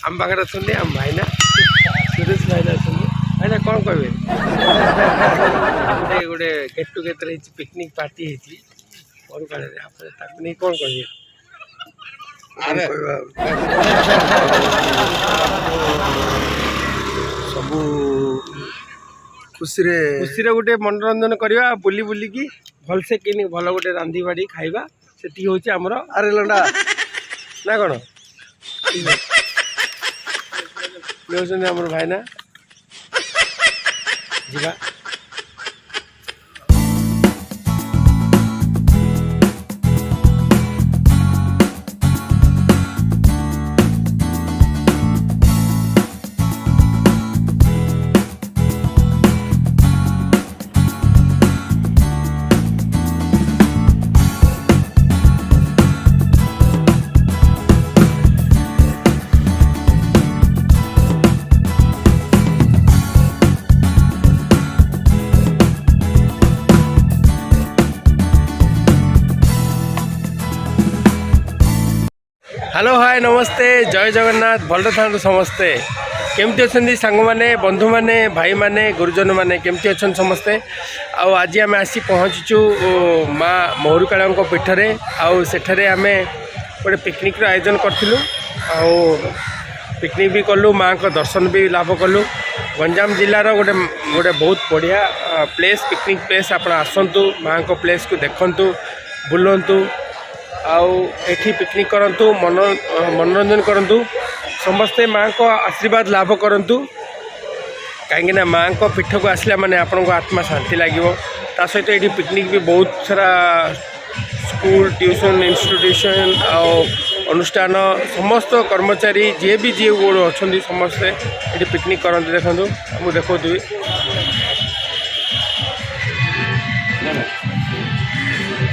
आम पाखे अच्छा आम भाईना सुरेश भाईना अच्छा भाईना कौन कहे गोटे गेट टुगेदर पिकनिक पार्टी होती नहीं कौन कहे सब खुशी गोटे मनोरंजन करवा बुली बुलिकी भलसे कि भल गोटे रांधि बाड़ी खाइबा से हूँ आमर अरे लंडा ना कौन आमर भाईना जीवा हेलो हाय नमस्ते जय जगन्नाथ भल था समस्ते केमती अच्छा सांग मैंने बंधु मैंने भाई मैंने गुरुजन मैंने केमती अच्छा समस्ते आज आम आसी पहुँचीचु माँ महूरिकालुआ पीठरे आठे आम गोटे पिकनिक आयोजन करूँ पिकनिक भी कलु माँ को दर्शन भी लाभ कलु गंजाम जिलार गोटे गोटे बहुत बढ़िया प्लेस पिकनिक प्लेस आप आसतु माँ को प्लेस को देखु बुलंतु एठी पिकनिक करंतु मनोरंजन करंतु समस्ते माँ को आशीर्वाद लाभ करंतु कहीं माँ को पीठ को आसला माने आपन को आत्मा शांति लगे ता सहित ये पिकनिक भी बहुत सारा स्कूल ट्यूशन इंस्टीट्यूशन अनुष्ठान समस्त कर्मचारी जी भी जी अच्छा समस्ते ये पिकनिक करते देखो मुझे देखो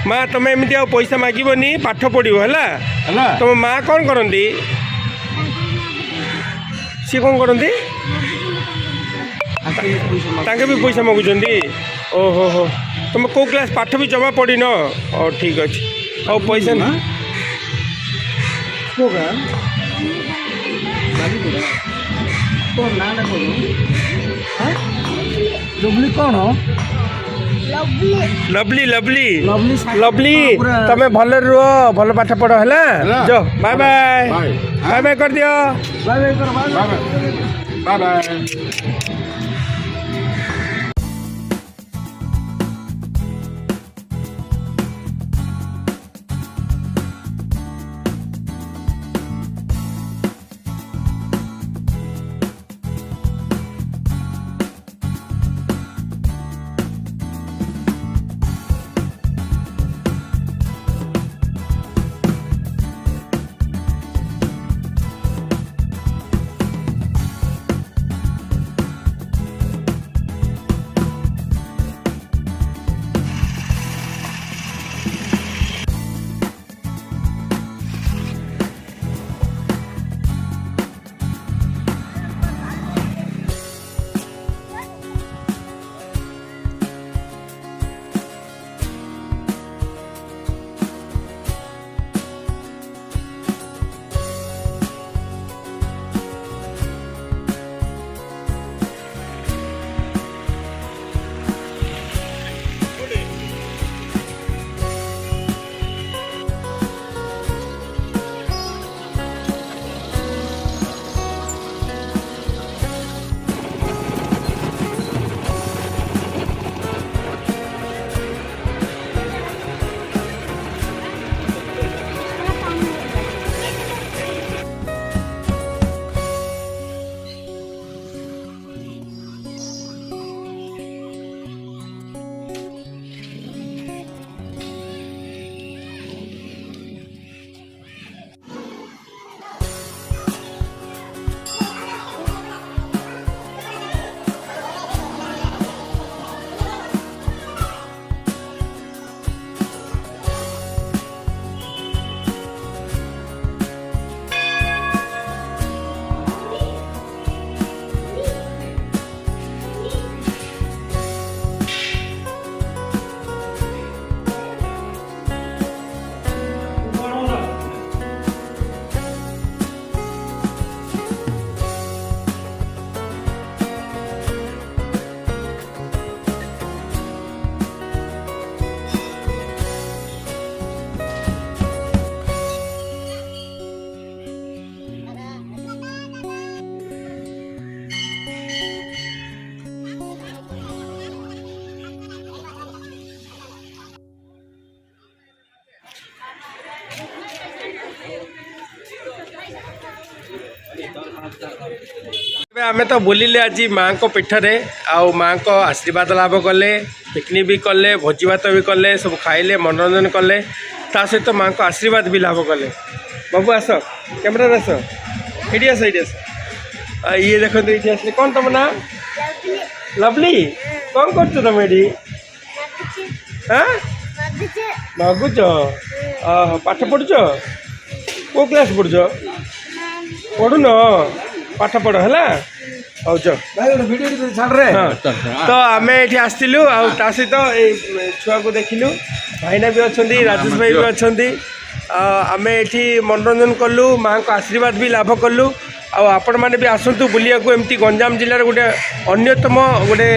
माँ तुम एमती आ पैसा मागबनी पाठ पढ़ो है तुम माँ कौन करती सी कौन करती भी पैसा मागुंट ओहो हो तुम कौ क्लास पाठ भी जमा पढ़ी न ठीक अच्छे और पैसा ना कौन लवली लवली लवली तमें भल रुह भल पाठ पढ़ है जो बाय बाय बाय बाय कर दियो बाय बाय कर बाय बाय आमे तो बुलिले आज माँ को पीठरे आउ माँ को आशीर्वाद लाभ कले पिकनिक भी कले भोजी भात भी कले सब खाइले मनोरंजन कले ता सहित माँ को आशीर्वाद भी लाभ कले। बाबू आस कैमेरा आस ये आस ये देखो ये आस कौन तुम ना लवली कौन कर तुम ये हाँ मागुच पाठ पढ़ुच को क्लास पढ़ुच पढ़ुन पाठ पढ़ है हौ तो आम ये आसलु आ सहित छुआ को देखिलु भाईना भी अच्छा राजेश भाई भी अच्छा आम ये मनोरंजन कलु माँ को आशीर्वाद भी लाभ कलु आपण मैंने भी आसतु बुलिया को एमती गंजाम जिलार गोटे अन्यतम गोटे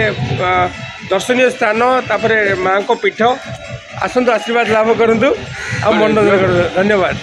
दर्शनीय स्थान तापर माँ को पीठ आसतु आशीर्वाद लाभ करूँ आ मनोरंजन करूँ। धन्यवाद।